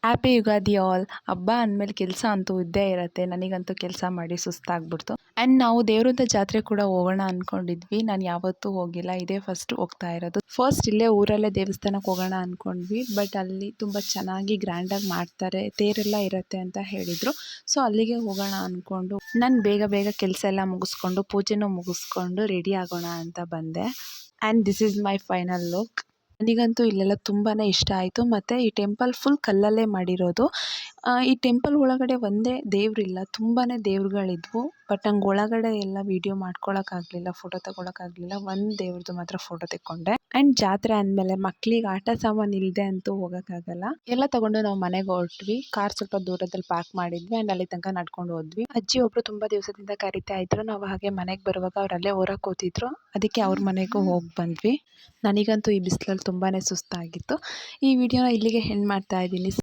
Happy Ugadi all. ಹಬ್ಬ ಅಂದಮೇಲೆ ಕೆಲಸ ಅಂತೂ ಇದ್ದೇ ಇರುತ್ತೆ. ನನಗಂತೂ ಕೆಲಸ ಮಾಡಿ ಸುಸ್ತಾಗ್ಬಿಡ್ತು. ಆ್ಯಂಡ್ ನಾವು ದೇವ್ರದ ಜಾತ್ರೆ ಕೂಡ ಹೋಗೋಣ ಅಂದ್ಕೊಂಡಿದ್ವಿ. ನಾನು ಯಾವತ್ತೂ ಹೋಗಿಲ್ಲ, ಇದೇ ಫಸ್ಟ್ ಹೋಗ್ತಾ ಇರೋದು. ಫಸ್ಟ್ ಇಲ್ಲೇ ಊರಲ್ಲೇ ದೇವಸ್ಥಾನಕ್ಕೆ ಹೋಗೋಣ ಅಂದ್ಕೊಂಡ್ವಿ. ಬಟ್ ಅಲ್ಲಿ ತುಂಬ ಚೆನ್ನಾಗಿ ಗ್ರ್ಯಾಂಡಾಗಿ ಮಾಡ್ತಾರೆ, ತೇರೆಲ್ಲ ಇರುತ್ತೆ ಅಂತ ಹೇಳಿದರು. ಸೊ ಅಲ್ಲಿಗೆ ಹೋಗೋಣ ಅಂದ್ಕೊಂಡು ನಾನು ಬೇಗ ಬೇಗ ಕೆಲಸ ಎಲ್ಲ ಮುಗಿಸ್ಕೊಂಡು ಪೂಜೆನೂ ಮುಗಿಸ್ಕೊಂಡು ರೆಡಿ ಆಗೋಣ ಅಂತ ಬಂದೆ. And this is my final look. ನನಗಂತೂ ಇಲ್ಲೆಲ್ಲ ತುಂಬಾ ಇಷ್ಟ ಆಯಿತು. ಮತ್ತು ಈ ಟೆಂಪಲ್ ಫುಲ್ ಕಲ್ಲಲ್ಲೇ ಮಾಡಿರೋದು. ಈ ಟೆಂಪಲ್ ಒಳಗಡೆ ಒಂದೇ ದೇವರಿಲ್ಲ, ತುಂಬಾ ದೇವ್ರುಗಳಿದ್ವು. ಬಟ್ ನಂಗೆ ಒಳಗಡೆ ಎಲ್ಲ ವೀಡಿಯೋ ಮಾಡ್ಕೊಳಕ್ಕಾಗಲಿಲ್ಲ, ಫೋಟೋ ತಗೊಳಕ್ಕಾಗಲಿಲ್ಲ. ಒಂದು ದೇವ್ರದ್ದು ಮಾತ್ರ ಫೋಟೋ ತೆಕ್ಕೊಂಡೆ. ಆ್ಯಂಡ್ ಜಾತ್ರೆ ಅಂದಮೇಲೆ ಮಕ್ಳಿಗೆ ಆಟ ಸಾಮಾನು ಇಲ್ಲದೆ ಅಂತೂ ಹೋಗೋಕ್ಕಾಗಲ್ಲ. ಎಲ್ಲ ತಗೊಂಡು ನಾವು ಮನೆಗೆ ಹೊರಟ್ವಿ. ಕಾರ್ ಸ್ವಲ್ಪ ದೂರದಲ್ಲಿ ಪಾರ್ಕ್ ಮಾಡಿದ್ವಿ. ಆ್ಯಂಡ್ ಅಲ್ಲಿ ತನಕ ನಡ್ಕೊಂಡು ಹೋದ್ವಿ. ಅಜ್ಜಿ ಒಬ್ಬರು ತುಂಬ ದಿವಸದಿಂದ ಕರಿತಾ ಇದ್ರು. ನಾವು ಹಾಗೆ ಮನೆಗೆ ಬರುವಾಗ ಅವರಲ್ಲೇ ಹೊರಗೆ ಕೂತಿದ್ರು. ಅದಕ್ಕೆ ಅವ್ರ ಮನೆಗೂ ಹೋಗಿ ಬಂದ್ವಿ. ನನಗಂತೂ ಈ ಬಿಸಿಲಲ್ಲಿ ತುಂಬಾ ಸುಸ್ತಾಗಿತ್ತು. ಈ ವಿಡಿಯೋನ ಇಲ್ಲಿಗೆ ಎಂಡ್ ಮಾಡ್ತಾ ಇದ್ದೀನಿ.